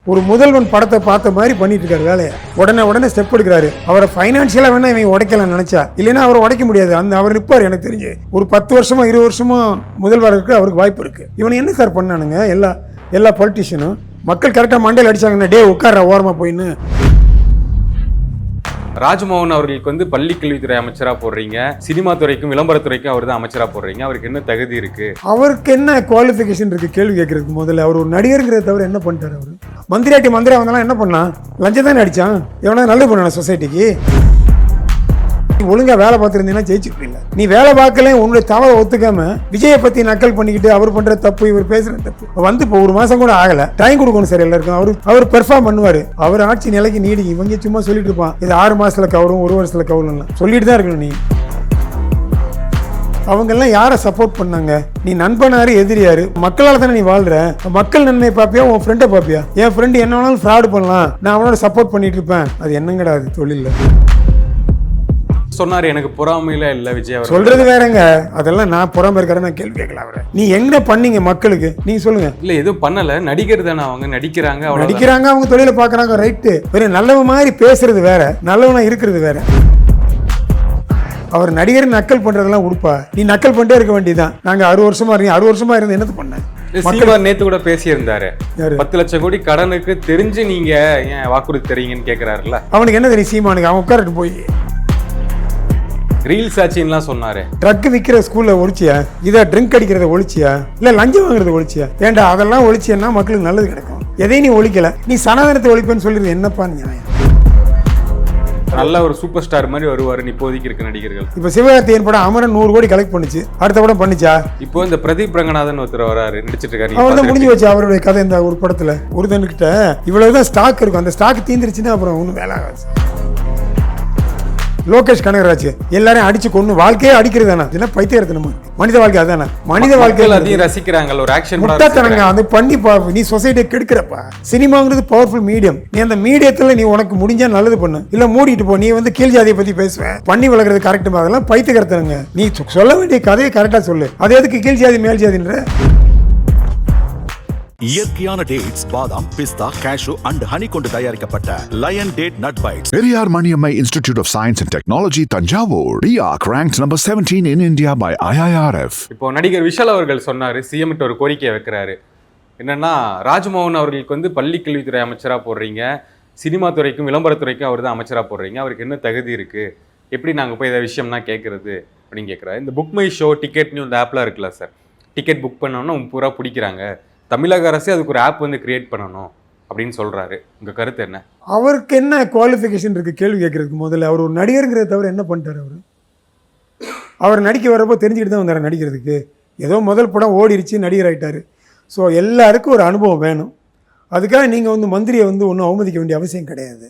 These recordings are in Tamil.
ஒரு முதல்வன் படத்தை பார்த்த மாதிரி பண்ணிட்டு இருக்காரு வேலையை. உடனே ஸ்டெப் எடுக்கிறாரு. அவரை ஃபைனான்சியலா வேணா இவன் உடைக்கலாம் நினைச்சா, இல்லைன்னா அவரை உடைக்க முடியாது. அவர் நிற்பார். எனக்கு தெரிஞ்சு ஒரு 10 வருஷமா 20 வருஷமா முதல்வர் இருக்கு, அவருக்கு வாய்ப்பு இருக்கு. இவனை என்ன சார் பண்ணானுங்க எல்லா பொலிட்டிஷியனும்? மக்கள் கரெக்டாக மண்டையில் அடிச்சாங்கன்னா டே உட்கார ஓரமா போயின்னு. ராஜ்மோகன் அவர்களுக்கு பள்ளி கல்வித்துறை அமைச்சரா போடுறீங்க, சினிமா துறைக்கும் விளம்பரத்துறைக்கும் அவர் தான் அமைச்சரா போடுறீங்க. அவருக்கு என்ன தகுதி இருக்கு? அவருக்கு என்ன குவாலிஃபிகேஷன் இருக்கு கேள்வி கேட்கறதுக்கு? முதல்ல அவர் ஒரு நடிகர்ங்கிறத தவிர என்ன பண்ணிட்டாரு? அவரு மந்திரியா வந்தாலும் என்ன பண்ணா? லஞ்சம் தானே அடிச்சான். எவனா நல்லது பண்ணான சொசைட்டிக்கு? ஒழுங்கா வேலை பார்த்துருந்தீங்கன்னா ஜெயிச்சிருப்பீங்க. நீ வேலை பார்க்கல, உன்னுடைய தவறை ஒத்துக்காம விஜயை பத்தி நக்கல் பண்ணிக்கிட்டு அவர் பண்ற தப்பு, இவர் பேசுற தப்பு இப்போ ஒரு மாசம் கூட ஆகல. டைம் கொடுக்கணும் சார் எல்லாருக்கும். அவர் பெர்ஃபார்ம் பண்ணுவாரு. அவர் ஆட்சி நிலைக்கு நீடிக்கும். இவங்க சும்மா சொல்லிட்டு இருப்பான், இது 6 மாசத்துல கவரும், 1 வருஷத்துல கவரும் சொல்லிட்டு தான் இருக்கணும். நீ அவங்கெல்லாம் யாரை சப்போர்ட் பண்ணாங்க? நீ நண்பனாரு எதிரியாரு? மக்களால் தானே நீ வாழ்ற. மக்கள் நன்மை பாப்பியா, உன் ஃப்ரெண்டை பாப்பியா? என் ஃப்ரெண்டு என்ன வேணாலும் ஃப்ராட் பண்ணலாம், நான் அவனோட சப்போர்ட் பண்ணிட்டு இருப்பேன். அது என்னங்கடா அது தொழில்? சொன்னாரு எனக்கு பொறாமையில இல்ல விஜய் சொல்றது வேறங்க. அதெல்லாம் நான் பொறாம இருக்கிறேன், நான் கேள்வி கேட்கல. அவரை நீ எங்க பண்ணீங்க மக்களுக்கு? நீங்க சொல்லுங்க. இல்ல எதுவும் பண்ணல, நடிகர் தானே அவங்க, நடிக்கிறாங்க அவங்க தொழிலை பாக்குறாங்க. ரைட்டு. வேற நல்லவன் மாதிரி பேசுறது வேற, நல்லவனா இருக்கிறது வேற. அவர் நடிகர் நக்கல் பண்றதெல்லாம் உடுப்பா. நீ நக்கல் பண்ணிட்டே இருக்க வேண்டியதான். நாங்க 60 வருஷமா இருக்கீங்க, 60 வருஷமா இருந்து என்னது பண்ண? மக்கள் நேத்து கூட பேசியிருந்தாரு, 10 லட்சம் கோடி கடனுக்கு தெரிஞ்சு நீங்க ஏன் வாக்குறுதி தெரியுங்கன்னு கேக்குறாருல்ல. அவனுக்கு என்ன தெரியும் சீமானுக்கு? அவன் உட்காரட்டு போய் ரீல்ஸ் ஆச்சுன்னு சொன்னாரு. ட்ரக் விற்கிற ஸ்கூல்ல ஒழிச்சியா? இதை ட்ரிங்க் அடிக்கிறத ஒழிச்சியா? இல்ல லஞ்சம் வாங்குறத ஒழிச்சியா? ஏண்டா அதெல்லாம் ஒழிச்சியன்னா மக்களுக்கு நல்லது கிடைக்கும். எதையும் நீ ஒழிக்கல. நீ சனாதனத்தை ஒழிப்பேன்னு சொல்லிடுது என்னப்பா நியாயம்? நல்ல ஒரு சூப்பர் ஸ்டார் மாதிரி வருவாரு இப்போதைக்கு இருக்க நடிகர்கள். இப்ப சிவகார்த்தியன் படம் அமரன் 100 கோடி கலெக்ட் பண்ணுச்சு. அடுத்த படம் பண்ணிச்சா? இப்போ இந்த பிரதீப் ரங்கநாதன் ஒருத்தர் வராரு, நடிச்சிட்டு இருக்காரு. அவர் தான் முடிஞ்சு வச்சு அவருடைய கதை. இந்த ஒரு படத்துல ஒருத்தன்கிட்ட இவ்வளவுதான் ஸ்டாக் இருக்கும். அந்த ஸ்டாக் தீந்துருச்சுன்னா அப்புறம் ஒன்றும் வேலை ஆகாது. லோகேஷ் கனகராஜ் எல்லாரையும் அடிச்சு கொண்டு வாழ்க்கையே அடிக்கிறது தானே? பைத்தியத்தனமா மனித வாழ்க்கை அதானே? மனித வாழ்க்கையில் அதையும் ரசிக்கிறாங்க. ஒரு ஆக்ஷன் முட்டாத்தனங்க. அது பண்ணி நீ சொசைட்டியை கெடுக்கிறப்பா. சினிமாங்கிறது பவர்ஃபுல் மீடியம். நீ அந்த மீடியத்துல நீ உனக்கு முடிஞ்சா நல்லது பண்ணு, இல்ல மூடிட்டு போ. நீ கீழ் ஜாதியை பத்தி பேசுவேன், பண்ணி வளர்க்கறது கரெக்ட். அதெல்லாம் பைத்தியக்காரத்தனங்க. நீ சொல்ல வேண்டிய கதையை கரெக்டா சொல்லு. அது எதுக்கு கீழ் ஜாதி மேல் ஜாதின்ற? இயற்கையான டேட்ஸ், பாதாம், பிஸ்தா, கேஷு அண்ட் ஹனி கொண்டு தயாரிக்கப்பட்ட Lion date nut bites. Periyar Maniammai Institute of Science and Technology, Thanjavur. RIAC ranked number 17 in India by IIRF. இப்போ நடிகர் விஷால் அவர்கள் சொன்னாரு, சிஎம் கிட்ட ஒரு கோரிக்கையை வைக்கிறாரு. என்னன்னா, ராஜ்மோகன் அவர்களுக்கு பள்ளி கல்வித்துறை அமைச்சரா போடுறீங்க, சினிமா துறைக்கும் விளம்பரத்துறைக்கும் அவர் தான் அமைச்சரா போடுறீங்க. அவருக்கு என்ன தகுதி இருக்கு? எப்படி நாங்க போய் இந்த விஷயம்னா கேட்கறது அப்படின்னு கேட்கிறாரு. இந்த புக் மை ஷோ, டிக்கெட்னு இந்த ஆப்லாம் இருக்குல்ல சார், டிக்கெட் புக் பண்ணோம்னா பூரா பிடிக்கிறாங்க. தமிழக அரசு அதுக்கு ஒரு ஆப் கிரியேட் பண்ணணும் அப்படின்னு சொல்றாரு. உங்க கருத்து என்ன? அவருக்கு என்ன குவாலிஃபிகேஷன் இருக்கு கேள்வி கேட்கறதுக்கு? முதல்ல அவர் ஒரு நடிகருங்கிறத தவிர என்ன பண்ணிட்டாரு? அவர் நடிக்க வரப்போ தெரிஞ்சுக்கிட்டு தான் வந்தார் நடிக்கிறதுக்கு. ஏதோ முதல் படம் ஓடிடுச்சு, நடிகர் ஆகிட்டாரு. ஸோ எல்லாருக்கும் ஒரு அனுபவம் வேணும். அதுக்காக நீங்கள் மந்திரியை ஒன்றும் அவமதிக்க வேண்டிய அவசியம் கிடையாது.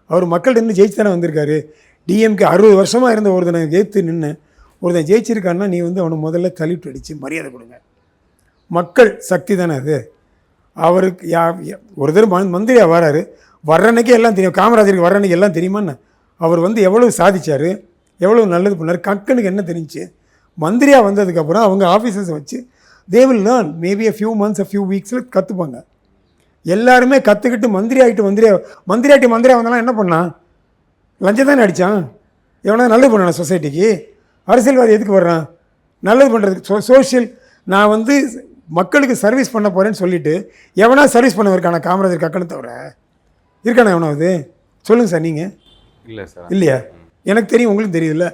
அவர் மக்கள்கிட்ட இருந்து ஜெயிச்சு தானே வந்திருக்காரு. டிஎம்கே 60 வருஷமாக இருந்த ஒருத்தனை ஏற்று நின்று ஒருத்தன் ஜெயிச்சிருக்கான்னா நீ அவனை முதல்ல தள்ளிட்டு அடித்து மரியாதை கொடுங்க. மக்கள் சக்தி தானே அது. அவருக்கு ஒரு தடவை மந்திரியாக வராரு, வர்றன்னைக்கே எல்லாம் தெரியும். காமராஜருக்கு வர்றன்னைக்கு எல்லாம் தெரியுமான்னு? அவர் எவ்வளவு சாதிச்சார், எவ்வளோ நல்லது பண்ணார். கக்கனுக்கு என்ன தெரிஞ்சு? மந்திரியாக வந்ததுக்கப்புறம் அவங்க ஆஃபீஸர்ஸை வச்சு they will learn. Maybe a few months, a few weeksல கற்றுப்பாங்க. எல்லாருமே கற்றுக்கிட்டு மந்திரியாகிட்டு மந்திரியாக வந்தாலும் என்ன பண்ணான்? லஞ்சம் தானே அடித்தான். எவனா நல்லது பண்ணான சொசைட்டிக்கு? அரசியல்வாதி எதுக்கு வர்றான்? நல்லது பண்ணுறதுக்கு. சோஷியல் நான் மக்களுக்கு சர்வீஸ் பண்ண போகிறேன்னு சொல்லிட்டு எவனா சர்வீஸ் பண்ண இருக்கான? காமராஜர் கக்கனை தவிர இருக்கானா எவனாவது? சொல்லுங்கள் சார். நீங்கள் இல்லை சார். இல்லையா? எனக்கு தெரியும், உங்களுக்கு தெரியுதுல்ல.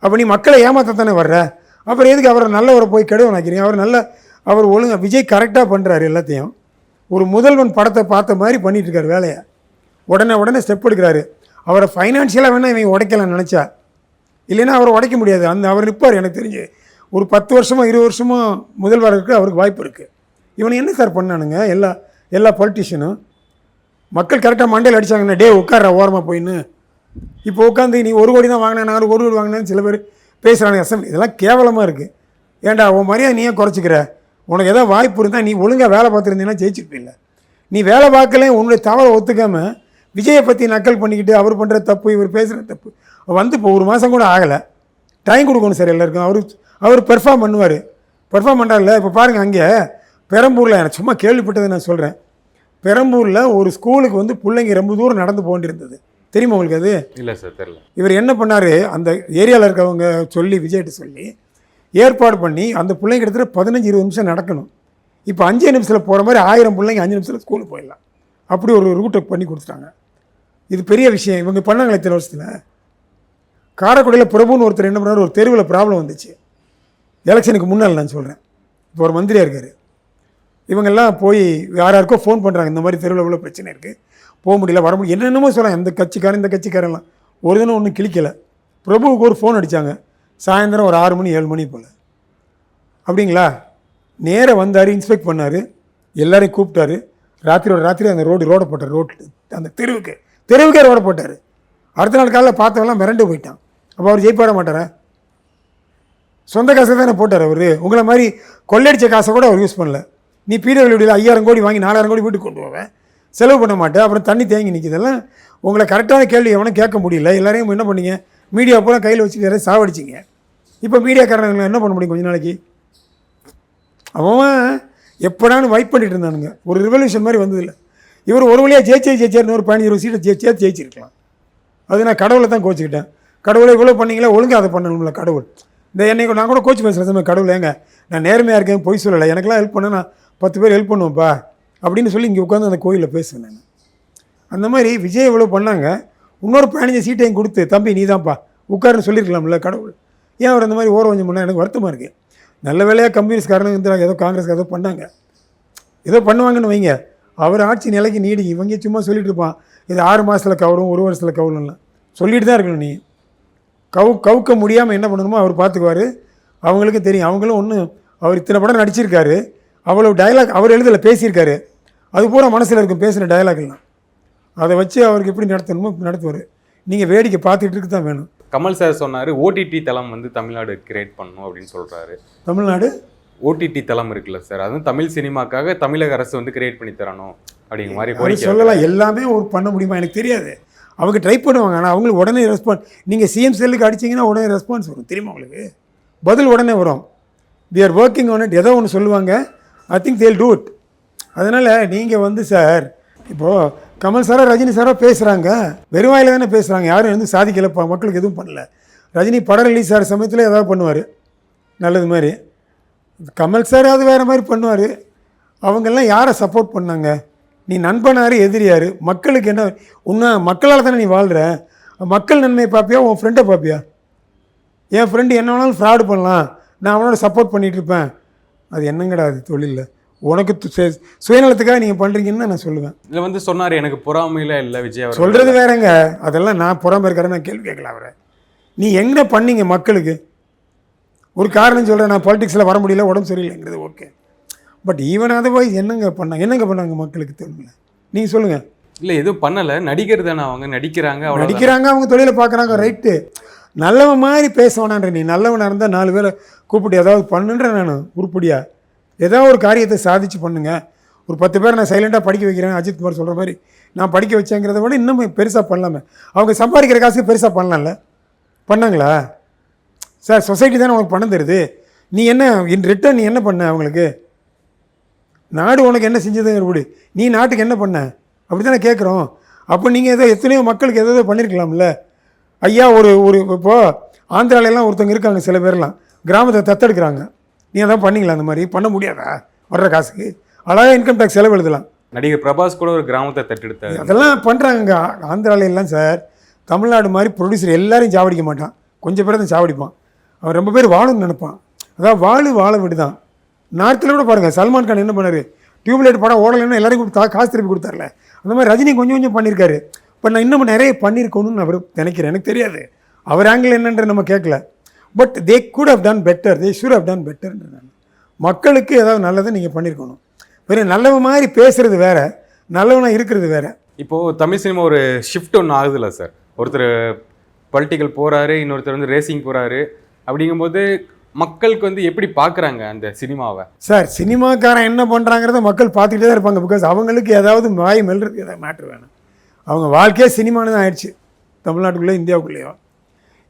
அப்போ நீ மக்களை ஏமாற்றத்தானே வர்ற. அப்புறம் எதுக்கு அவரை நல்லவரை போய் கெடுவ நினைக்கிறீங்க? அவர் ஒழுங்காக விஜய் கரெக்டாக பண்ணுறாரு எல்லாத்தையும். ஒரு முதல்வன் படத்தை பார்த்த மாதிரி பண்ணிட்டு இருக்காரு வேலையை. உடனே ஸ்டெப் எடுக்கிறாரு. அவரை ஃபைனான்ஷியலாக வேணா இவங்க உடைக்கலாம் நினச்சா, இல்லைன்னா அவரை உடைக்க முடியாது. அவர் நிற்பார். எனக்கு தெரிஞ்சு ஒரு 10 வருஷமா 20 வருஷமா முதல்வர் இருக்கு, அவருக்கு வாய்ப்பு இருக்கு. இவனை என்ன சார் பண்ணானுங்க எல்லா பொலிட்டிஷியனும்? மக்கள் கரெக்டாக மண்டையில் அடிச்சாங்கன்னா டே உட்கார ஓரமாக போயின்னு. இப்போ உட்காந்து நீ 1 கோடி தான் வாங்கினேன், நான் 1 கோடி வாங்கினேன்னு சில பேர் பேசுகிறாங்க. இதெல்லாம் கேவலமாக இருக்குது. ஏன்டா உன் மரியாதை நீ ஏன் குறைச்சிக்கிற? உனக்கு எதாவது வாய்ப்பு இருந்தால் நீ ஒழுங்காக வேலை பார்த்துருந்தீங்கன்னா ஜெயிச்சிருப்பீங்க. நீ வேலை பார்க்கல, உன்னுடைய தவறை ஒத்துக்காமல் விஜயை பற்றி நக்கல் பண்ணிக்கிட்டு அவர் பண்ணுற தப்பு, இவர் பேசுகிற தப்பு இப்போ 1 மாதம் கூட ஆகலை. டைம் கொடுக்கணும் சார் எல்லாருக்கும். அவர் பெர்ஃபார்ம் பண்ணுவார். பெர்ஃபார்ம் பண்ணுறாருல. இப்போ பாருங்கள், அங்கே பெரம்பூரில் எனக்கு சும்மா கேள்விப்பட்டதை நான் சொல்கிறேன். பெரம்பூரில் ஒரு ஸ்கூலுக்கு வந்து பிள்ளைங்க ரொம்ப தூரம் நடந்து போண்டிருந்தது. தெரியுமா உங்களுக்கு அது? இல்லை சார், தெரியல. இவர் என்ன பண்ணார், அந்த ஏரியாவில் இருக்கவங்க சொல்லி விஜய்கிட்ட சொல்லி ஏற்பாடு பண்ணி அந்த பிள்ளைங்க கிட்டத்தட்ட 15-20 நிமிஷம் நடக்கணும். இப்போ 5 நிமிஷத்தில் போகிற மாதிரி 1000 பிள்ளைங்க 5 நிமிஷத்தில் ஸ்கூலுக்கு போயிடலாம். அப்படி ஒரு ரூட்டை பண்ணி கொடுத்துட்டாங்க. இது பெரிய விஷயம். இவங்க பண்ணாங்களே இத்தனை வருஷத்தில். காரைக்குடியில் பிரபுன்னு ஒருத்தர் என்ன பண்ணார், ஒரு தெருவில் ப்ராப்ளம் வந்துச்சு. எலெக்ஷனுக்கு முன்னால் நான் சொல்கிறேன். இப்போ ஒரு மந்திரியாக இருக்கார். இவங்கெல்லாம் போய் யாருக்கோ ஃபோன் பண்ணுறாங்க, இந்த மாதிரி தெருவில் உள்ள பிரச்சனை இருக்குது, போக முடியல, வர முடியல, என்னென்னமோ சொல்கிறாங்க. இந்த கட்சிக்காரன் இந்த கட்சிக்காரெல்லாம் ஒரு தினம் ஒன்றும் கிளிக்கலை. பிரபுவுக்கு ஒரு ஃபோன் அடித்தாங்க சாயந்தரம் ஒரு 6 மணி 7 மணி போல். அப்படிங்களா, நேராக வந்தார், இன்ஸ்பெக்ட் பண்ணார், எல்லாரையும் கூப்பிட்டாரு. ராத்திரி அந்த ரோடை போட்டார். அந்த தெருவுக்கே ரோடை போட்டார். அடுத்த நாள் காலையில் பார்த்தவெல்லாம் மிரண்டு போயிட்டான். அப்போ அவர் ஜெயிப்பாட மாட்டாரா? சொந்த காசை தானே போட்டார் அவர். உங்களை மாதிரி கொள்ளடிச்ச காசை கூட அவர் யூஸ் பண்ணல. நீ பிடபிள்யூடியில் 5000 கோடி வாங்கி 4000 கோடி வீட்டுக்கு கொண்டு போவேன், செலவு பண்ண மாட்டேன், அப்புறம் தண்ணி தேங்கி நிற்கிதெல்லாம். உங்களை கரெக்டான கேள்வி எவனும் கேட்க முடியல. எல்லாரையும் என்ன பண்ணீங்க, மீடியா பூரா கையில் வச்சுட்டு யாரையும் சாவடிச்சிங்க. இப்போ மீடியாக்காரங்களை என்ன பண்ண முடியும்? கொஞ்ச நாளைக்கு அவன் எப்படான்னு வைப் பண்ணிட்டு இருந்தானுங்க. ஒரு ரிவல்யூஷன் மாதிரி வந்ததில்லை. இவர் ஒரு வழியாக ஜெயிச்சேன்னு ஒரு 15-20 சீட்டை சேர்த்து ஜெயிச்சிருக்கலாம். அது நான் கடவுளை தான் கோச்சிக்கிட்டேன். கடவுளை இவ்வளோ பண்ணீங்களா, ஒழுங்காக அதை பண்ணணும்ல கடவுள். இந்த என்னை நான் கூட கோச்சு பேசுகிறேன் சமயம், கடவுள் ஏங்க நான் நேர்மையாக இருக்கேன், பொய் சொல்லலை, எனக்கெல்லாம் ஹெல்ப் பண்ண நான் 10 பேர் ஹெல்ப் பண்ணுவேன்ப்பா அப்படின்னு சொல்லி இங்கே உட்காந்து அந்த கோயிலில் பேசுவேன் நான். அந்த மாதிரி விஜய் இவ்வளோ பண்ணாங்க. இன்னொரு 15 சீட்டையும் கொடுத்து தம்பி நீ தான்ப்பா உட்காருன்னு சொல்லியிருக்கலாம்ல கடவுள். ஏன் அவர் அந்த மாதிரி கொஞ்சம் பண்ணால் எனக்கு வருத்தமாக இருக்குது. நல்ல வேலையாக கம்யூனிஸ்ட்காரனுங்க இருந்தாங்க, ஏதோ காங்கிரஸ்க்கு ஏதோ பண்ணாங்க, ஏதோ பண்ணுவாங்கன்னு வைங்க. அவர் ஆட்சி நிலைக்கு நீடி. இவங்க சும்மா சொல்லிட்டு இருப்பான், இது 6 மாதத்தில் கவரும் 1 வருஷத்தில் கவரும்லாம் சொல்லிட்டு தான் இருக்கணும். நீ கவுக்க முடியாமல் என்ன பண்ணணுமோ அவர் பார்த்துக்குவார். அவங்களுக்கு தெரியும். அவங்களும் ஒன்று, அவர் இத்தனை படம் நடிச்சிருக்காரு, அவ்வளோ டயலாக் அவர் எழுதலை, பேசியிருக்காரு. அது பூரா மனசில் இருக்கும் பேசுகிற டயலாக்லாம். அதை வச்சு அவருக்கு எப்படி நடத்தணுமோ நடத்துவார். நீங்கள் வேடிக்கை பார்த்துட்டு இருக்கு தான் வேணும். கமல் சார் சொன்னார் ஓடிடி தளம் வந்து தமிழ்நாடு கிரியேட் பண்ணணும் அப்படின்னு சொல்கிறாரு. தமிழ்நாடு ஓடிடி தளம் இருக்குல்ல சார், அதுவும் தமிழ் சினிமாக்காக தமிழக அரசு வந்து கிரியேட் பண்ணி தரணும் அப்படிங்கிற மாதிரி கோரிக்கை சொல்லலாம். எல்லாமே ஒரு பண்ண முடியுமா எனக்கு தெரியாது. அவங்க ட்ரை பண்ணுவாங்க, ஆனால் அவங்களுக்கு உடனே ரெஸ்பான்ஸ். நீங்கள் சிஎம் செல்லுக்கு அடிச்சிங்கன்னா உடனே ரெஸ்பான்ஸ் வரும். தெரியுமா உங்களுக்கு? பதில் உடனே வரும். We are working on it. ஏதோ ஒன்று சொல்லுவாங்க, I think they'll do it. அதனால் நீங்கள் வந்து சார், இப்போது கமல் சாரோ ரஜினி சாரோ பேசுகிறாங்க, வெறும் வாயில் தானே பேசுகிறாங்க, யாரும் வந்து சாதிக்கலப்பா, மக்களுக்கு எதுவும் பண்ணல. ரஜினி படம் ரிலீஸ் ஆகிற சமயத்தில் ஏதாவது பண்ணுவார் நல்லது மாதிரி, கமல் சார் அது வேறு மாதிரி பண்ணுவார். அவங்கெல்லாம் யாரை சப்போர்ட் பண்ணாங்க? நீ நண்பனார் எதிரியார்? மக்களுக்கு என்ன உன்ன மக்களால் தானே நீ வாழ்கிற. மக்கள் நன்மையை பார்ப்பியா, உன் ஃப்ரெண்டை பார்ப்பியா? என் ஃப்ரெண்டு என்ன வேணாலும் ஃப்ராடு பண்ணலாம், நான் அவனோட சப்போர்ட் பண்ணிகிட்டு இருப்பேன். அது என்னங்கடா அது தொழிலில்? உனக்கு சுயநலத்துக்காக நீங்கள் பண்ணுறீங்கன்னு நான் சொல்லுவேன். இதில் வந்து சொன்னார் எனக்கு பொறாமையில் இல்லை விஜய் சொல்கிறது வேறங்க. அதெல்லாம் நான் பொறாமை இருக்கிறேன், நான் கேள்வி கேட்கல அவரை. நீ எங்கே பண்ணீங்க மக்களுக்கு? ஒரு காரணம் சொல்கிறேன், நான் பாலிடிக்ஸில் வர முடியல, உடம்பு சரியில்லைங்கிறது ஓகே. பட் ஈவன் அதர்வைஸ் என்னங்க பண்ணாங்க மக்களுக்கு தெரியல? நீங்கள் சொல்லுங்கள். இல்லை எதுவும் பண்ணலை, நடிகர் தானே, அவங்க நடிக்கிறாங்க, அவங்க தொழிலை பார்க்குறாங்க, ரைட்டு. நல்லவன் மாதிரி பேசவேனான்ற. நீ நல்லவனாக இருந்தால் 4 பேரை கூப்பிட்டு ஏதாவது பண்ணுன்ற. நான் உருப்படியாக ஏதாவது ஒரு காரியத்தை சாதிச்சு பண்ணுங்க. ஒரு 10 பேர் நான் சைலண்டாக படிக்க வைக்கிறேன், அஜித் குமார் சொல்கிற மாதிரி நான் படிக்க வச்சேங்கிறத விட இன்னும் பெருசாக பண்ணலாமே. அவங்க சம்பாதிக்கிற காசுக்கு பெருசாக பண்ணலாம்ல? பண்ணாங்களா சார்? சொசைட்டி தானே உனக்கு பணம் தருது. நீ என்ன இன் ரிட்டர்ன் நீ என்ன பண்ண அவங்களுக்கு? நாடு உனக்கு என்ன செஞ்சதுங்கிற விடு, நீ நாட்டுக்கு என்ன பண்ண? அப்படி தானே கேட்குறோம். அப்போ நீங்கள் ஏதோ எத்தனையோ மக்களுக்கு ஏதோ பண்ணியிருக்கலாம்ல ஐயா. ஒரு இப்போது ஆந்திராலெல்லாம் ஒருத்தவங்க இருக்காங்க, சில பேர்லாம் கிராமத்தை தத்தெடுக்கிறாங்க. நீ அதான் பண்ணிங்களா? அந்த மாதிரி பண்ண முடியாதா? வர்ற காசுக்கு அழகாக இன்கம் டேக்ஸ் செலவு எழுதலாம். நடிகர் பிரபாஸ் கூட ஒரு கிராமத்தை தத்தெடுத்தாரு. அதெல்லாம் பண்ணுறாங்க ஆந்திராலெல்லாம் சார். தமிழ்நாடு மாதிரி ப்ரொடியூசர் எல்லாரையும் சாவடிக்க மாட்டான், கொஞ்சம் பேர் தான் சாவடிப்பான். அவன் ரொம்ப பேர் வாழும்னு நினைப்பான். அதான் வாழ விடுதான். நார்த்தில் கூட பாருங்கள், சல்மான் கான் என்ன பண்ணார்? டியூப்லைட் படம் ஓடலைன்னா எல்லாரையும் கொடுத்தா காசு திருப்பி கொடுத்தார்ல. அந்த மாதிரி ரஜினி கொஞ்சம் பண்ணியிருக்காரு. இப்போ நான் இன்னும் நிறைய பண்ணியிருக்கணும்னு அவர் நினைக்கிறேன். எனக்கு தெரியாது அவர் ஆங்கிள் என்னன்ற நம்ம கேட்கல. But they could have done better, they should have done பெட்டர்ன்ற. நான் மக்களுக்கு ஏதாவது நல்லதை நீங்கள் பண்ணியிருக்கணும். வெறும் நல்லவன் மாதிரி பேசுகிறது வேறு, நல்லவனாக இருக்கிறது வேறு. இப்போது தமிழ் சினிமா ஒரு ஷிஃப்ட் ஒன்று ஆகுதுல்ல சார்? ஒருத்தர் பொலிட்டிக்கல் போகிறாரு, இன்னொருத்தர் வந்து ரேசிங் போகிறாரு. அப்படிங்கும்போது மக்களுக்கு வந்து எப்படி பார்க்குறாங்க அந்த சினிமாவை? சார் சினிமாக்காரன் என்ன பண்ணுறாங்கிறத மக்கள் பார்த்துக்கிட்டே தான் இருப்பாங்க. பிகாஸ் அவங்களுக்கு ஏதாவது வாய் மெல்றதுக்கு ஏதாவது மேட்ரு வேணும். அவங்க வாழ்க்கையே சினிமானு தான் ஆயிடுச்சு தமிழ்நாட்டுக்குள்ளே, இந்தியாவுக்குள்ளேயோ.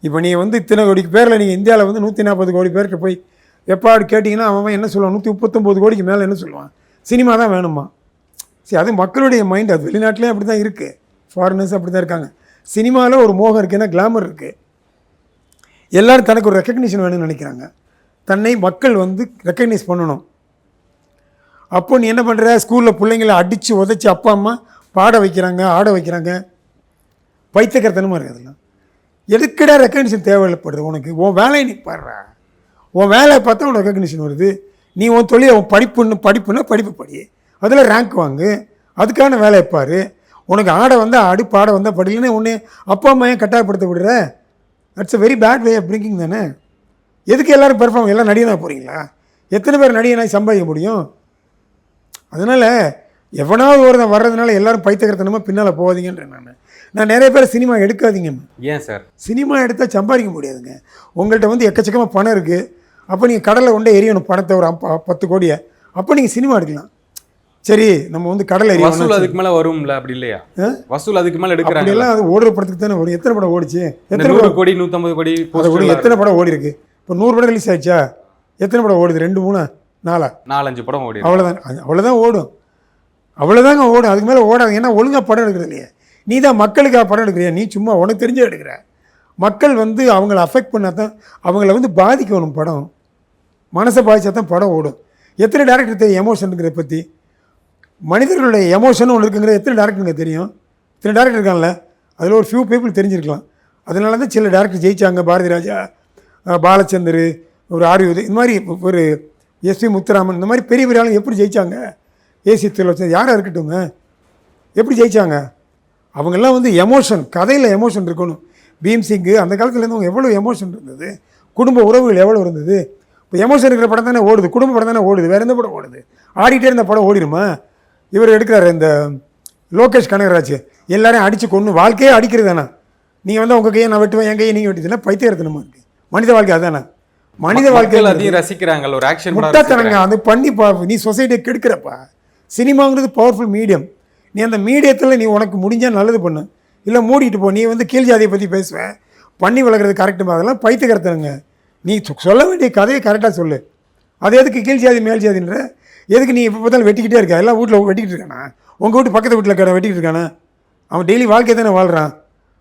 இப்போ நீங்கள் வந்து இத்தனை கோடிக்கு பேரில் நீங்கள் இந்தியாவில் வந்து 140 கோடி பேர்கிட்ட போய் எப்பாடு கேட்டிங்கன்னா அவன் என்ன சொல்லுவான்? 139 கோடிக்கு மேலே என்ன சொல்லுவான்? சினிமா தான் வேணுமா? சரி, அது மக்களுடைய மைண்ட். அது வெளிநாட்டிலே அப்படி தான் இருக்குது, ஃபாரினர்ஸ் அப்படி தான் இருக்காங்க. சினிமாவில் ஒரு மோகம் இருக்குது, ஏன்னா கிளாமர் இருக்குது. எல்லோரும் தனக்கு ஒரு ரெக்கக்னிஷன் வேணும்னு நினைக்கிறாங்க. தன்னை மக்கள் வந்து ரெக்கக்னைஸ் பண்ணணும். அப்போ நீ என்ன பண்ணுற, ஸ்கூலில் பிள்ளைங்களை அடித்து உதச்சி அப்பா அம்மா பாட வைக்கிறாங்க, ஆட வைக்கிறாங்க. பைத்தியக்காரத்தனமாக இருக்குது அதெல்லாம். எதுக்கடா ரெக்கக்னிஷன் தேவைப்படுது உனக்கு? உன் வேலையை நீ பாடுறா, உன் வேலையை பார்த்தா உனக்கு ரெக்கக்னிஷன் வருது. நீ உன் தொழில், உன் படிப்புன்னா படிப்பு படி, அதில் ரேங்க் வாங்கு, அதுக்கான வேலையை பாரு. உனக்கு ஆட வந்தால் ஆடு, பாட வந்தால் படிக்கலன்னு ஒன்று அப்பா அம்மா ஏன் கட்டாயப்படுத்த விடுற? That's a very bad way of bringing தானே. எதுக்கு எல்லோரும் பெர்ஃபார்ம், எல்லாம் நடிகனாக போகிறீங்களா? எத்தனை பேர் நடிகனாக சம்பாதிக்க முடியும்? அதனால் எவனாவது ஒரு வர்றதுனால எல்லோரும் பைத்தியக்காரத்தனமாக பின்னால் போகாதீங்கன்றேன். நான் நிறைய பேர் சினிமா எடுக்காதீங்க. ஏன் சார்? சினிமா எடுத்தால் சம்பாதிக்க முடியாதுங்க. உங்கள்கிட்ட வந்து எக்கச்சக்கமாக பணம் இருக்குது. அப்போ நீங்கள் கடலில் கொண்டே எரியணும் பணத்தை, ஒரு 10 கோடியை. அப்போ நீங்கள் சினிமா எடுக்கலாம். சரி, நம்ம வந்து கடலை வசூல் அதுக்கு மேலே வரும்ல, அப்படி இல்லையா? வசூல் அதுக்கு மேலே எடுக்கிறாங்க. எல்லாம் அது ஓடுற படத்துக்கு தானே வரும். எத்தனை படம் ஓடிச்சு? எத்தனை கோடி, 150 கோடி, எத்தனை படம் ஓடி இருக்கு? இப்போ 100 படம் ரிலீஸ் ஆயிடுச்சா? எத்தனை படம் ஓடுது? 2, 3, 4, 4-5 படம் ஓடி. அவ்வளோதான் ஓடும். அவ்வளோதாங்க ஓடும். அதுக்கு மேலே ஓடாது. ஏன்னா ஒழுங்காக படம் எடுக்கிறது இல்லையே. நீ தான் மக்களுக்காக படம் எடுக்கிறியா? நீ சும்மா உனக்கு தெரிஞ்சே எடுக்கிற. மக்கள் வந்து அவங்கள அஃபெக்ட் பண்ணால் தான், அவங்கள வந்து பாதிக்கணும். படம் மனசை பாதிச்சா தான் படம் ஓடும். எத்தனை டேரக்டர் தெரியும் எமோஷனுங்கிற பற்றி? மனிதர்களுடைய எமோஷன் ஒன்று இருக்குங்கிற எத்தனை டேரக்டருங்க தெரியும்? இத்தனை டேரக்டர் இருக்காங்கல்ல, அதில் ஒரு ஃபியூ பீப்புள் தெரிஞ்சிருக்கலாம். அதனால தான் சில டேரக்டர் ஜெயித்தாங்க. பாரதி ராஜா, பாலச்சந்தர், ஒரு ஆர்யூது, இந்த மாதிரி ஒரு எஸ்வி முத்துராமன், இந்த மாதிரி பெரிய பெரிய ஆளுங்க எப்படி ஜெயித்தாங்க? ஏசி திலோச்சன் யாராக இருக்கட்டுங்க, எப்படி ஜெயித்தாங்க? அவங்கெல்லாம் வந்து எமோஷன், கதையில் எமோஷன் இருக்கணும். பீம்சிங்கு அந்த காலத்துலேருந்து அவங்க எவ்வளோ எமோஷன் இருந்தது, குடும்ப உறவுகள் எவ்வளோ இருந்தது. இப்போ எமோஷன் இருக்கிற படம் தானே ஓடுது, குடும்ப படம் தானே ஓடுது. வேறு எந்த படம் ஓடுது? ஆடிட்டே இருந்த படம் ஓடிடுமா? இவர் எடுக்கிறாரு இந்த லோகேஷ் கனகராஜ், எல்லாரையும் அடித்து கொண்டு வாழ்க்கையே அடிக்கிறது தானே. நீங்கள் வந்து உங்கள் கையை நான் வெட்டுவேன், என் கையை நீங்கள் வெட்டிச்சுன்னா பைத்தியக்காரத்தனமா இருக்குது. மனித வாழ்க்கை அதானே. மனித வாழ்க்கையில் அதையும் ரசிக்கிறாங்க. ஒரு ஆக்ஷன் முட்டாத்தனங்க அது பண்ணி நீ சொசைட்டியை கெடுக்கிறப்பா. சினிமாங்கிறது பவர்ஃபுல் மீடியம். நீ அந்த மீடியத்தில் நீ உனக்கு முடிஞ்சால் நல்லது பண்ணு, இல்லை மூடிட்டு போ. நீ வந்து கீழ் ஜாதியை பற்றி பேசுவேன், பண்ணி வளர்க்குறது கரெக்டுமா? அதெல்லாம் பைத்தியக்காரத்தனங்க. நீ சொல்ல வேண்டிய கதையை கரெக்டாக சொல்லு. அது எதுக்கு கீழ் ஜாதி மேல் ஜாதின்ற? எதுக்கு நீ இப்போ பார்த்தாலும் வெட்டிக்கிட்டே இருக்க? எல்லாம் வீட்டில் வெட்டிக்கிட்டு இருக்கானா? உங்கள் வீட்டு பக்கத்து வீட்டில் கடை வெட்டிக்கிட்டு இருக்கானா? அவன் டெய்லி வாழ்க்கை தானே வாழ்கிறான்.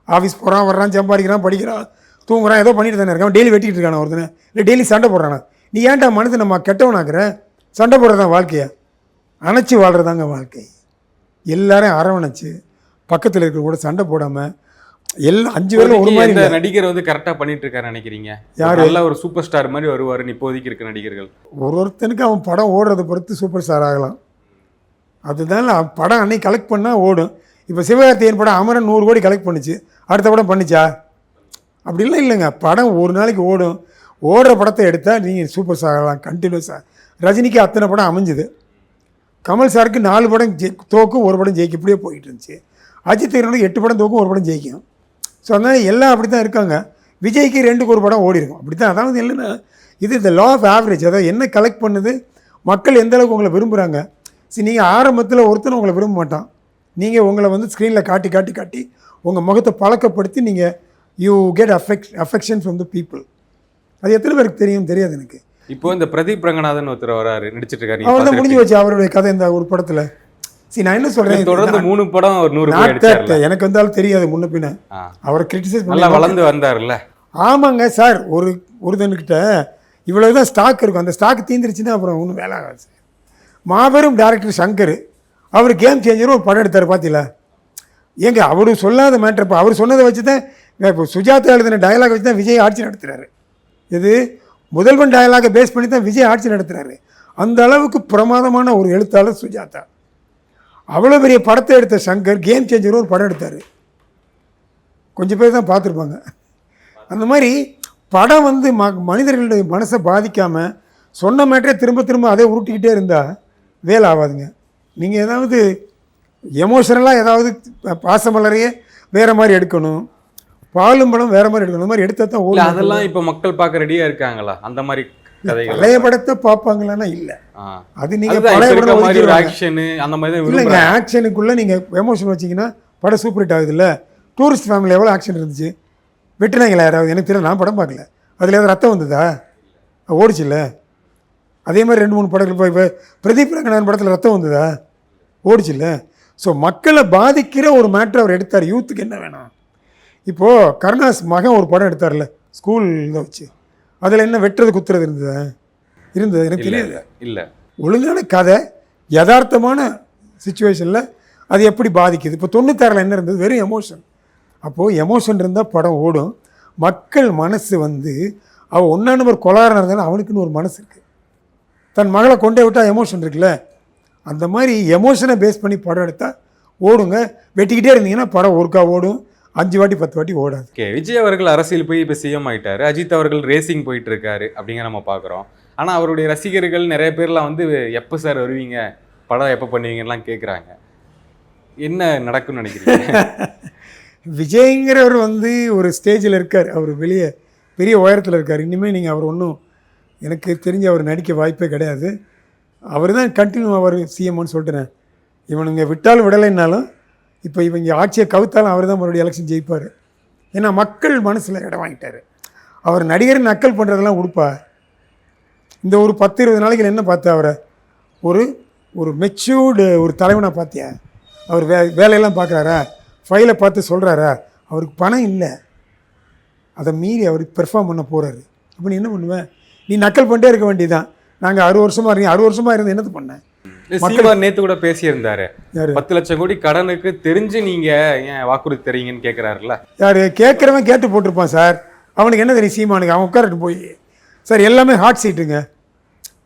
ஆஃபீஸ் போகிறான், வர்றான், சம்பாதிக்கிறான், படிக்கிறான், தூங்குறான், ஏதோ பண்ணிட்டு தானே இருக்கான். டெய்லி வெட்டிக்கிட்டு இருக்கானா ஒருத்தனை? இல்லை டெய்லி சண்டை போடுறானா? நீ ஏன்டா மனது நம்ம கெட்டவனாக்குற? சண்டை போடுறதான் வாழ்க்கையா? அணைச்சி வாழ்கிறதாங்க வாழ்க்கை. எல்லாரையும் அரவணைச்சு பக்கத்தில் இருக்கிற கூட சண்டை போடாமல் எல்லாம் 5 பேரும் ஒரு மாதிரி. நடிகர் வந்து கரெக்டாக பண்ணிட்டு இருக்காரு நினைக்கிறீங்க? யார் நல்ல ஒரு சூப்பர் ஸ்டார் மாதிரி வருவார் இப்போதைக்கு இருக்க நடிகர்கள்? ஒருத்தனுக்கு அவன் படம் ஓடுறதை பொறுத்து சூப்பர் ஸ்டார் ஆகலாம். அதுதான் படம் அன்னைக்கு கலெக்ட் பண்ணால் ஓடும். இப்போ சிவகார்த்திகேயன் படம் அமரன் 100 கோடி கலெக்ட் பண்ணிச்சு, அடுத்த படம் பண்ணிச்சா? அப்படிலாம் இல்லைங்க. படம் ஒரு நாளைக்கு ஓடும். ஓடுற படத்தை எடுத்தால் நீங்கள் சூப்பர் ஸ்டார் ஆகலாம் கண்டினியூஸாக. ரஜினிக்கு அத்தனை படம் அமைஞ்சுது. கமல் சாருக்கு 4 படம் தோக்கும், 1 படம் ஜெயிக்கும், இப்படியே போயிட்டு இருந்துச்சு. அஜித் 8 படம் தோக்கும், 1 படம் ஜெயிக்கும். ஸோ அதனால் எல்லாம் அப்படி தான் இருக்காங்க. விஜய்க்கு 2க்கு 1 படம் ஓடி இருக்கும். அப்படி தான். அதாவது இல்லைன்னா இது இந்த லா ஆஃப் ஆவரேஜ். அதாவது என்ன கலெக்ட் பண்ணுது, மக்கள் எந்த அளவுக்கு உங்களை விரும்புகிறாங்க. சரி, நீங்கள் ஆரம்பத்தில் ஒருத்தனை உங்களை விரும்ப மாட்டான். நீங்கள் உங்களை வந்து ஸ்க்ரீனில் காட்டி காட்டி காட்டி உங்கள் முகத்தை பழக்கப்படுத்தி நீங்கள் you get affection from the people. அது எத்தனை பேருக்கு தெரியும்? தெரியாது எனக்கு. இப்போ இந்த பிரதீப் ரங்கநாதன் ஒருத்தர் வராரு, நடிச்சிட்டு இருக்காரு. அவர் தான் முடிஞ்சு வச்சு அவருடைய கதை இந்த ஒரு படத்தில். சரி, நான் என்ன சொல்கிறேன், தொடர்ந்து 3 படம் ஒரு 100 கோடி அடிச்சார்ல. எனக்கு வந்தாலும் தெரியாது முன்ன பின்ன. அவரை கிரிட்டிசைஸ் நல்லா வளர்ந்து வந்தார்ல. ஆமாங்க சார். ஒருத்தனுக்கிட்ட இவ்வளவு தான் ஸ்டாக் இருக்கும். அந்த ஸ்டாக் தீந்துருச்சுன்னா அப்புறம் ஒன்றும் வேலை ஆகாது சார். மாபெரும் டேரக்டர் சங்கர், அவர் கேம் சேஞ்சரும் ஒரு படம் எடுத்தார் பார்த்தீங்களா? ஏங்க அவர் சொல்லாத மேட்ரு. இப்போ அவர் சொன்னதை வச்சு தான், இப்போ சுஜாதா எழுதின டயலாக் வச்சு தான் விஜய் ஆட்சி நடத்துகிறாரு. இது முதல்வன் டயலாகை பேஸ் பண்ணி தான் விஜய் ஆட்சி நடத்துகிறாரு. அந்த அளவுக்கு பிரமாதமான ஒரு எழுத்தாளர் சுஜாதா. அவ்வளோ பெரிய படத்தை எடுத்த சங்கர் கேம் சேஞ்சரும் ஒரு படம் எடுத்தார். கொஞ்சம் பேர் தான் பார்த்துருப்பாங்க. அந்த மாதிரி படம் வந்து மனிதர்களுடைய மனசை பாதிக்காமல் சொன்ன மேட்டரே திரும்ப திரும்ப அதே உருட்டிக்கிட்டே இருந்தால் வேலை ஆகாதுங்க. நீங்கள் ஏதாவது எமோஷனலாக ஏதாவது பாசமலரையே வேறு மாதிரி எடுக்கணும், பாலும் படம் வேறு மாதிரி எடுக்கணும். அந்த மாதிரி எடுத்தால் தான் ஓடும். அதெல்லாம் இப்போ மக்கள் பார்க்க ரெடியாக இருக்காங்களா? அந்த மாதிரி பழைய படத்தை பார்ப்பாங்களான்னா இல்லை. அது நீங்கள் பழைய படம் மாதிரி ஆக்ஷன் அந்த மாதிரி தான் இல்லைங்க. ஆக்ஷனுக்குள்ளே நீங்கள் எமோஷன் வச்சிங்கன்னா படம் சூப்பர் ஹிட் ஆகுது இல்லை? டூரிஸ்ட் ஃபேமிலி எவ்வளோ ஆக்ஷன் இருந்துச்சு? வெட்டினாங்களா யாராவது? எனக்கு தெரியல, நான் படம் பார்க்கல. அதில் ஏதாவது ரத்தம் வந்ததா? ஓடிச்சு இல்லை? அதே மாதிரி 2-3 படங்கள் இப்போ பிரதீப் ரங்கநாதன் படத்தில் ரத்தம் வந்ததா? ஓடிச்சுல்ல. ஸோ மக்களை பாதிக்கிற ஒரு மேட்ரு அவர் எடுத்தார். யூத்துக்கு என்ன வேணும்? இப்போது கருணாஸ் மகன் ஒரு படம் எடுத்தார்ல ஸ்கூல் இதை வச்சு, அதில் என்ன வெட்டுறது குத்துறது இருந்தது எனக்கு தெரியாது. இல்லை, ஒழுங்கான கதை, யதார்த்தமான சுச்சுவேஷனில் அது எப்படி பாதிக்குது. இப்போ 96 என்ன இருந்தது? வெறும் எமோஷன். அப்போது எமோஷன் இருந்தால் படம் ஓடும். மக்கள் மனசு வந்து அவள் 1 நம்பர் கொலாரனாக இருந்தாலும் அவனுக்குன்னு ஒரு மனசு இருக்குது. தன் மகளை கொண்டே விட்டால் எமோஷன் இருக்குல்ல, அந்த மாதிரி எமோஷனை பேஸ் பண்ணி படம் எடுத்தால் ஓடுங்க. வெட்டிக்கிட்டே இருந்தீங்கன்னா படம் ஒருக்கா ஓடும், 5 வாட்டி 10 வாட்டி ஓடாது. ஓகே, விஜய் அவர்கள் அரசியல் போய் இப்போ சிஎம் ஆகிட்டாரு, அஜித் அவர்கள் ரேசிங் போயிட்டு இருக்காரு அப்படிங்கிற நம்ம பார்க்குறோம். ஆனால் அவருடைய ரசிகர்கள் நிறைய பேர்லாம் வந்து எப்போ சார் வருவீங்க, படம் எப்போ பண்ணுவீங்கலாம் கேட்குறாங்க. என்ன நடக்கும்னு நினைக்கிறீங்க? விஜய்ங்கிறவர் வந்து ஒரு ஸ்டேஜில் இருக்கார், அவர் வெளியே பெரிய உயரத்தில் இருக்கார். இனிமேல் நீங்கள் அவர் ஒன்றும் எனக்கு தெரிஞ்ச அவர் நடிக்க வாய்ப்பே கிடையாது. அவர் தான் கண்டினியூ அவர் சிஎம்னு சொல்லிட்டுறேன். இவனுங்க விட்டாலும் விடலைன்னாலும் இப்போ இவங்க ஆட்சியை கவுத்தாலும் அவர் தான் மறுபடியும் எலெக்ஷன் ஜெயிப்பார். ஏன்னா மக்கள் மனசில் இடம் வாங்கிட்டார். அவர் நடிகர் நக்கல் பண்ணுறதெல்லாம் உடுப்பா. இந்த ஒரு 10-20 நாளைக்கு என்ன பார்த்தா அவரை ஒரு ஒரு மெச்சூர்டு ஒரு தலைவனாக பார்த்தியா? அவர் வேலையெல்லாம் பார்க்குறாரா? ஃபைலை பார்த்து சொல்கிறாரா? அவருக்கு பணம் இல்லை, அதை மீறி அவர் பெர்ஃபார்ம் பண்ண போகிறாரு. அப்போ நீ என்ன பண்ணுவேன்? நீ நக்கல் பண்ணிட்டே இருக்க வேண்டியதுதான். நாங்கள் 6 வருஷமாக இருக்கீங்க, 6 வருஷமாக இருந்து என்னது பண்ணேன்? சீமான் நேத்து கூட பேசியிருந்தாரு, 10 லட்சம் கோடி கடனுக்கு தெரிஞ்சு நீங்க ஏன் வாக்குறுதி தரீங்கன்னு கேட்கிறாருல்ல. யாரு கேட்குறவன் கேட்டு போட்டிருப்பான் சார். அவனுக்கு என்ன தெரியும் சீமானுக்கு? அவன் உட்காரட்டு போய் சார் எல்லாமே ஹாட் சீட்டுங்க.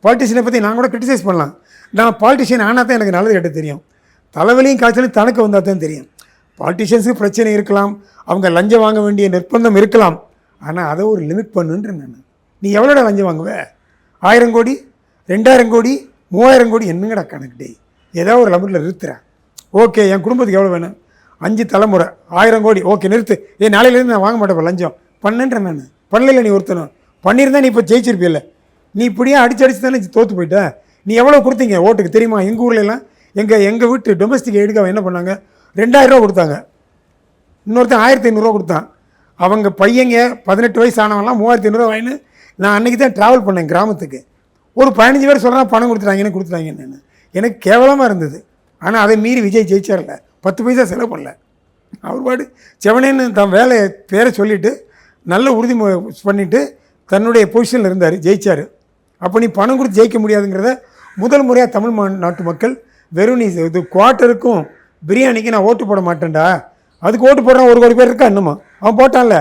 பாலிட்டிஷியனை பற்றி நான் கூட கிரிட்டிசைஸ் பண்ணலாம். நான் பாலிட்டிஷியன் ஆனால் தான் எனக்கு நல்லது கேட்ட தெரியும். தலைவலியும் காய்ச்சலும் தனக்கு வந்தால் தான் தெரியும். பாலிட்டிஷியன்ஸுக்கு பிரச்சனை இருக்கலாம், அவங்க லஞ்சம் வாங்க வேண்டிய நிர்பந்தம் இருக்கலாம். ஆனால் அதை ஒரு லிமிட் பண்ணுன்ற நான். நீ எவ்வளோடா லஞ்சம் வாங்குவே? 1000 கோடி 2000 கோடி 3000 கோடி என்னங்கடா கணக்கு? டே ஏதோ ஒரு லிமிட்டில் நிறுத்துறேன். ஓகே, என் குடும்பத்துக்கு எவ்வளோ வேணும்? 5 தலைமுறை 1000 கோடி. ஓகே நிறுத்து. நாளையிலேருந்து நான் வாங்க மாட்டேன் லஞ்சம் பண்ணுன்றேன் நான். பண்ணல நீ ஒருத்தனும் பண்ணியிருந்தா நீ இப்போ ஜெயிச்சிருப்பில்ல. நீ இப்படியே அடிச்சு தானே தோற்று போயிட்ட. நீ எவ்வளோ கொடுத்தீங்க ஓட்டுக்கு தெரியுமா? எங்கள் ஊர்லலாம் எங்கள் வீட்டு டொமஸ்டிக் எய்டுக்கு என்ன பண்ணாங்க? 2000 ரூபா கொடுத்தாங்க. இன்னொருத்தன் 1500 ரூபா கொடுத்தான். அவங்க பையங்க 18 வயசு ஆனவங்களாம் 3500 வாங்கின்னு நான் அன்றைக்கி தான் ட்ராவல் பண்ணேன் கிராமத்துக்கு. ஒரு 15 பேர் சொல்கிறான் பணம் கொடுத்துட்டாங்கன்னு. எனக்கு கேவலமாக இருந்தது. ஆனால் அதை மீறி விஜய் ஜெயிச்சார்ல, 10 பைசா செலவு பண்ணல. அவர் பாடு செவனேன்னு தன் வேலையை பேரை சொல்லிவிட்டு நல்ல உறுதி பண்ணிவிட்டு தன்னுடைய பொசிஷனில் இருந்தார், ஜெயிச்சார். அப்போ நீ பணம் கொடுத்து ஜெயிக்க முடியாதுங்கிறத முதல் முறையாக தமிழ் நாட்டு மக்கள் வெறும் நீ இது குவார்ட்டருக்கும் பிரியாணிக்கு நான் ஓட்டு போட மாட்டேன்டா, அதுக்கு ஓட்டு போடுறான் 1 கோடி பேர் இருக்கா இன்னுமா? அவன் போட்டான்ல.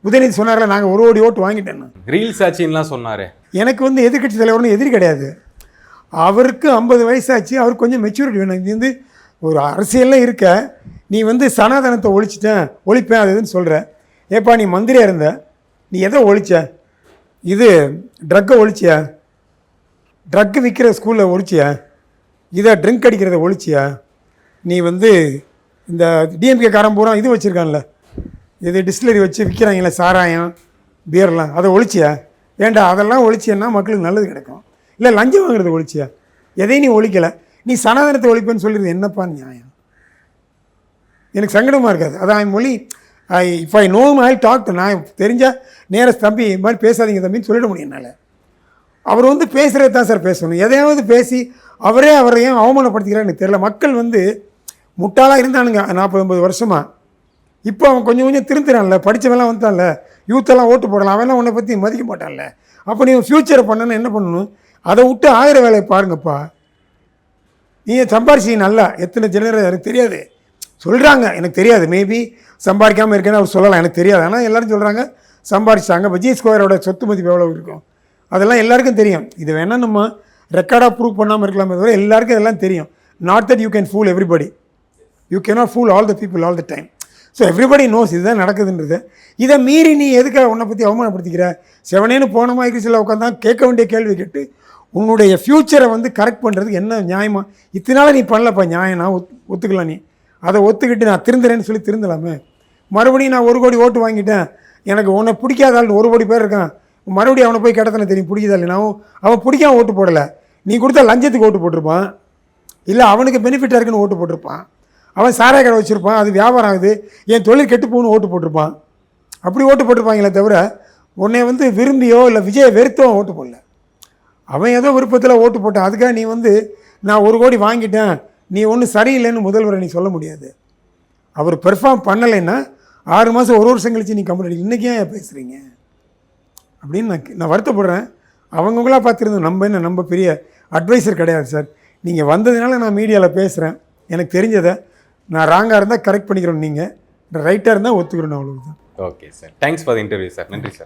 உதயநிதி சொன்னார்ல நாங்கள் 1 கோடி ஓட்டு வாங்கிட்டேன்னு. ரீல்ஸ் ஆச்சுன்னெலாம் சொன்னார். எனக்கு வந்து எதிர்கட்சி தலைவர்னு எதிரி கிடையாது. அவருக்கு 50 வயசாச்சு, அவருக்கு கொஞ்சம் மெச்சூரிட்டி வேணும். இது வந்து ஒரு அரசியலில் இருக்க நீ வந்து சனாதனத்தை ஒழிப்பேன் அது இதுன்னு சொல்கிற. ஏப்பா நீ மந்திரியாக இருந்த, நீ எதை ஒழிச்ச? இது ட்ரக்கை ஒழிச்சியா? ட்ரக்கு விற்கிற ஸ்கூலில் ஒழிச்சியா? இதை ட்ரிங்க் அடிக்கிறத ஒழிச்சியா? நீ வந்து இந்த டிஎம்கே காரம் பூரா இது வச்சுருக்கான்ல, இது டிஸ்டிலரி வச்சு விற்கிறாங்களே சாராயம் பியர்லாம், அதை ஒழிச்சியா? ஏன்டா அதெல்லாம் ஒழிச்சியன்னா மக்களுக்கு நல்லது கிடைக்கும். இல்லை லஞ்சம் வாங்குறத ஒழிச்சியா? எதையும் நீ ஒழிக்கலை. நீ சனாதனத்தை ஒழிப்பேன்னு சொல்லிடுது என்னப்பா நியாயம்? எனக்கு சங்கடமாக இருக்காது. அதான் மொழி if I know I talk to, நான் தெரிஞ்சால் நேர தம்பி இது மாதிரி பேசாதீங்க தம்பின்னு சொல்லிட முடியும் என்னால். அவர் வந்து பேசுகிறது தான் சார் பேசணும். எதையாவது பேசி அவரையும் அவமானப்படுத்திக்கிறான்னு எனக்கு தெரியல. மக்கள் வந்து முட்டாளாக இருந்தானுங்க 40-50 வருஷமாக. இப்போ அவன் கொஞ்சம் கொஞ்சம் திருந்துறான்ல, படித்தவெல்லாம் வந்தான்ல, யூத்தெல்லாம் ஓட்டு போடலாம், அவெல்லாம் உன்னை பற்றி மதிக்க மாட்டான்ல. அப்போ நீ ஃப்யூச்சரை பண்ணணுன்னு என்ன பண்ணணும்? அதை விட்டு 1000 வேலையை பாருங்கப்பா. நீ சம்பாரிச்சி நல்லா எத்தனை ஜெனரேட் எனக்கு தெரியாது சொல்கிறாங்க, எனக்கு தெரியாது. மேபி சம்பாதிக்காமல் இருக்கேன்னு அவர் சொல்லலாம், எனக்கு தெரியாது. ஆனால் எல்லோரும் சொல்கிறாங்க சம்பாரிச்சிட்டாங்க. விஜய் ஸ்கொயரோட சொத்து மதிப்பு எவ்வளோ இருக்கும் அதெல்லாம் எல்லாருக்கும் தெரியும். இது வேணால் நம்ம ரெக்கார்டாக ப்ரூவ் பண்ணாமல் இருக்கலாமே தவிர எல்லாருக்கும் இதெல்லாம் தெரியும். Not that you can fool everybody, you cannot fool all the people all the time. So everybody knows இதுதான் நடக்குதுன்றது. இதை மீறி நீ எதுக்காக உன்னை பற்றி அவமானப்படுத்திக்கிற? செவனேன்னு போனமா சில உட்காந்தான் கேட்க வேண்டிய கேள்வி கேட்டு உன்னுடைய ஃப்யூச்சரை வந்து கரெக்ட் பண்ணுறதுக்கு என்ன நியாயமா? இத்தனால நீ பண்ணலப்பா நியாயம், நான் ஒத்துக்கலாம். நீ அதை ஒத்துக்கிட்டு நான் திருந்துறேன்னு சொல்லி திருந்தலாமே. மறுபடியும் நான் 1 கோடி ஓட்டு வாங்கிட்டேன், எனக்கு உன்னை பிடிக்காத ஆள் 1 கோடி பேர் இருக்கான், மறுபடியும் அவனை போய் கிடத்தானே தெரியும் பிடிக்காத இல்லை. அவன் பிடிக்காம ஓட்டு போடலை, நீ கொடுத்தா லஞ்சத்துக்கு ஓட்டு போட்டிருப்பான், இல்லை அவனுக்கு பெனிஃபிட்டாக இருக்குன்னு ஓட்டு போட்டிருப்பான், அவன் சாராய கடை வச்சுருப்பான், அது வியாபாரம் ஆகுது, என் தொழில் கெட்டு போகணும்னு ஓட்டு போட்டிருப்பான். அப்படி ஓட்டு போட்டிருப்பாங்களே தவிர உன்னை வந்து விரும்பியோ இல்லை விஜயை வெறுத்தோ ஓட்டு போடல. அவன் ஏதோ விருப்பத்தில் ஓட்டு போட்டான். அதுக்காக நீ வந்து நான் 1 கோடி வாங்கிட்டேன், நீ ஒன்றும் சரியில்லைன்னு முதல்வரை நீ சொல்ல முடியாது. அவர் பெர்ஃபார்ம் பண்ணலைன்னா 6 மாதம் ஒரு வருஷம் கழிச்சு நீ கம்ப்ளைண்ட் அடி, இன்றைக்கி ஏன் பேசுகிறீங்க அப்படின்னு நான் வருத்தப்படுறேன். அவங்கவுங்களா பார்த்துருந்தோம். நம்ம பெரிய அட்வைசர் கிடையாது சார். நீங்கள் வந்ததுனால நான் மீடியாவில் பேசுகிறேன். எனக்கு தெரிஞ்சதை நான் ராங்காக இருந்தால் கரெக்ட் பண்ணிக்கிறோம், நீங்கள் ரைட்டாக இருந்தால் ஒத்துக்கிறோம், அவ்வளோதான். Okay sir, thanks for the interview sir. நன்றி சார்.